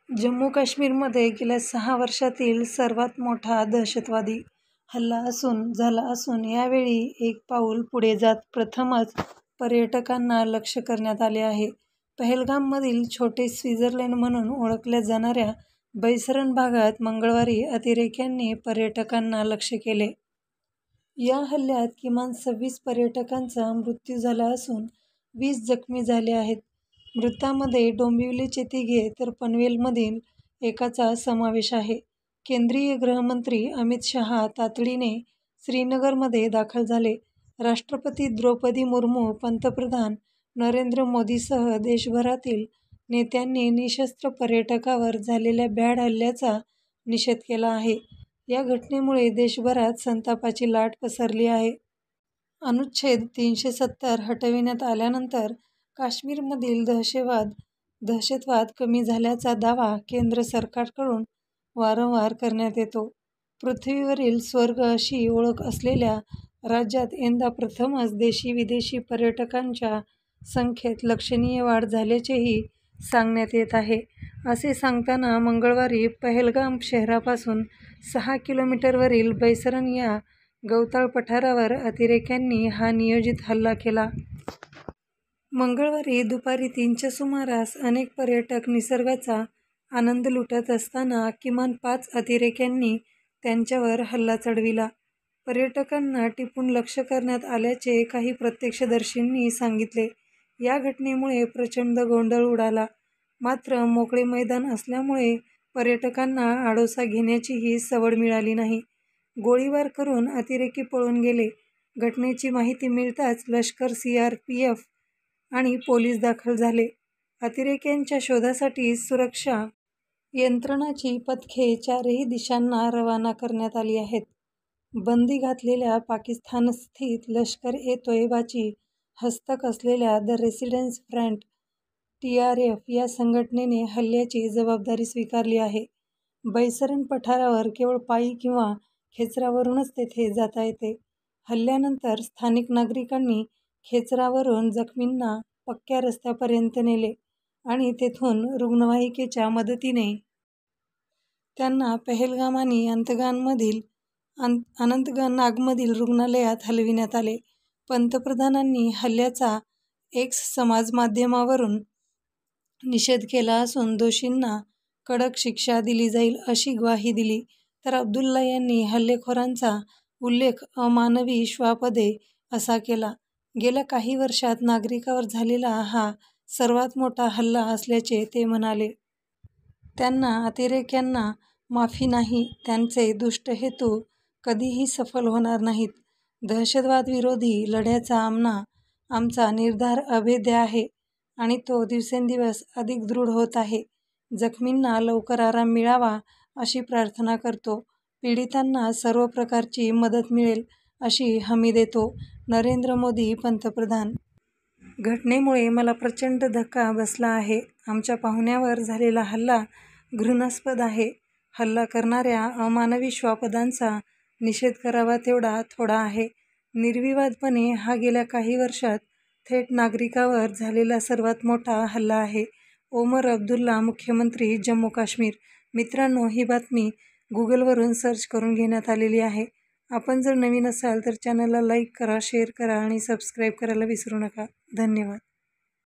जम्मू काश्मीरमध्ये गेल्या 6 वर्षातील सर्वात मोठा दहशतवादी हल्ला झाला असून यावेळी एक पाऊल पुढे जात प्रथमच पर्यटकांना लक्ष्य करण्यात आले आहे. पहलगाममधील छोटे स्वित्झर्लंड म्हणून ओळखल्या जाणाऱ्या बैसरण भागात मंगळवारी अतिरेक्यांनी पर्यटकांना लक्ष्य केले. या हल्ल्यात किमान 26 पर्यटकांचा मृत्यू झाला असून 20 जखमी झाले आहेत. मृतांमध्ये डोंबिवलीचे 3 तर पनवेलमधील एकाचा समावेश आहे. केंद्रीय गृहमंत्री अमित शहा तातडीने श्रीनगरमध्ये दाखल झाले. राष्ट्रपती द्रौपदी मुर्मू, पंतप्रधान नरेंद्र मोदीसह देशभरातील नेत्यांनी निशस्त्र पर्यटकावर झालेल्या भ्याड हल्ल्याचा निषेध केला आहे. या घटनेमुळे देशभरात संतापाची लाट पसरली आहे. अनुच्छेद 370 हटविण्यात आल्यानंतर काश्मीरमधील दहशतवाद कमी झाल्याचा दावा केंद्र सरकारकडून वारंवार करण्यात येतो. पृथ्वीवरील स्वर्ग अशी ओळख असलेल्या राज्यात यंदा प्रथमच देशी-विदेशी पर्यटकांच्या संख्येत लक्षणीय वाढ झाल्याचेही सांगण्यात येत आहे. असे सांगताना मंगळवारी पहलगाम शहरापासून 6 किलोमीटरवरील बैसरण या गवताळ पठारावर अतिरेक्यांनी हा नियोजित हल्ला केला. मंगळवारी दुपारी 3च्या सुमारास अनेक पर्यटक निसर्गाचा आनंद लुटत असताना किमान 5 अतिरेक्यांनी त्यांच्यावर हल्ला चढविला. पर्यटकांना टिपून लक्ष्य करण्यात आल्याचे काही प्रत्यक्षदर्शींनी सांगितले. या घटनेमुळे प्रचंड गोंधळ उडाला. मात्र मोकळे मैदान असल्यामुळे पर्यटकांना आडोसा घेण्याचीही सवड मिळाली नाही. गोळीबार करून अतिरेकी पळून गेले. घटनेची माहिती मिळताच लष्कर, CRPF आणि पोलीस दाखल झाले. अतिरेक्यांच्या शोधासाठी सुरक्षा यंत्रणांची पथके 4ही दिशांना रवाना करण्यात आली आहेत. बंदी घातलेल्या पाकिस्तानस्थित लष्कर-ए-तोयबाची हस्तक असलेल्या द रेसिस्टन्स फ्रंट TRF या संघटनेने हल्ल्याची जबाबदारी स्वीकारली आहे. बैसरण पठारावर केवळ पायी किंवा खेचरावरूनच तेथे जाता येते. हल्ल्यानंतर स्थानिक नागरिकांनी खेचरावरून जखमींना पक्क्या रस्त्यापर्यंत नेले आणि तेथून रुग्णवाहिकेच्या मदतीने त्यांना पहलगाम आणि अनंतनागमधील रुग्णालयात हलविण्यात आले. पंतप्रधानांनी हल्ल्याचा X समाजमाध्यमावरून निषेध केला असून दोषींना कडक शिक्षा दिली जाईल अशी ग्वाही दिली. तर अब्दुल्ला यांनी हल्लेखोरांचा उल्लेख अमानवी श्वापदे असा केला. गेल्या काही वर्षात नागरिकांवर झालेला हा सर्वात मोठा हल्ला असल्याचे ते म्हणाले. त्यांना अतिरेक्यांना माफी नाही. त्यांचे दुष्ट हेतू कधीही सफल होणार नाहीत. दहशतवादविरोधी लढ्याचा आमचा निर्धार अभेद्य आहे आणि तो दिवसेंदिवस अधिक दृढ होत आहे. जखमींना लवकर आराम मिळावा अशी प्रार्थना करतो. पीडितांना सर्व प्रकारची मदत मिळेल अशी हमी देतो. नरेंद्र मोदी, पंतप्रधान. घटनेमुळे मला प्रचंड धक्का बसला आहे. आमच्या पाहुण्यांवर झालेला हल्ला घृणास्पद आहे. हल्ला करणाऱ्या अमानवी श्वापदांचा निषेध करावा तेवढा थोडा आहे. निर्विवादपणे हा गेल्या काही वर्षात थेट नागरिकांवर झालेला सर्वात मोठा हल्ला आहे. ओमर अब्दुल्ला, मुख्यमंत्री, जम्मू काश्मीर. मित्रांनो, ही बातमी गुगलवरून सर्च करून घेण्यात आलेली आहे. आपण जर नवीन असाल तर चॅनलला लाईक करा, शेअर करा आणि सबस्क्राईब करायला विसरू नका. धन्यवाद.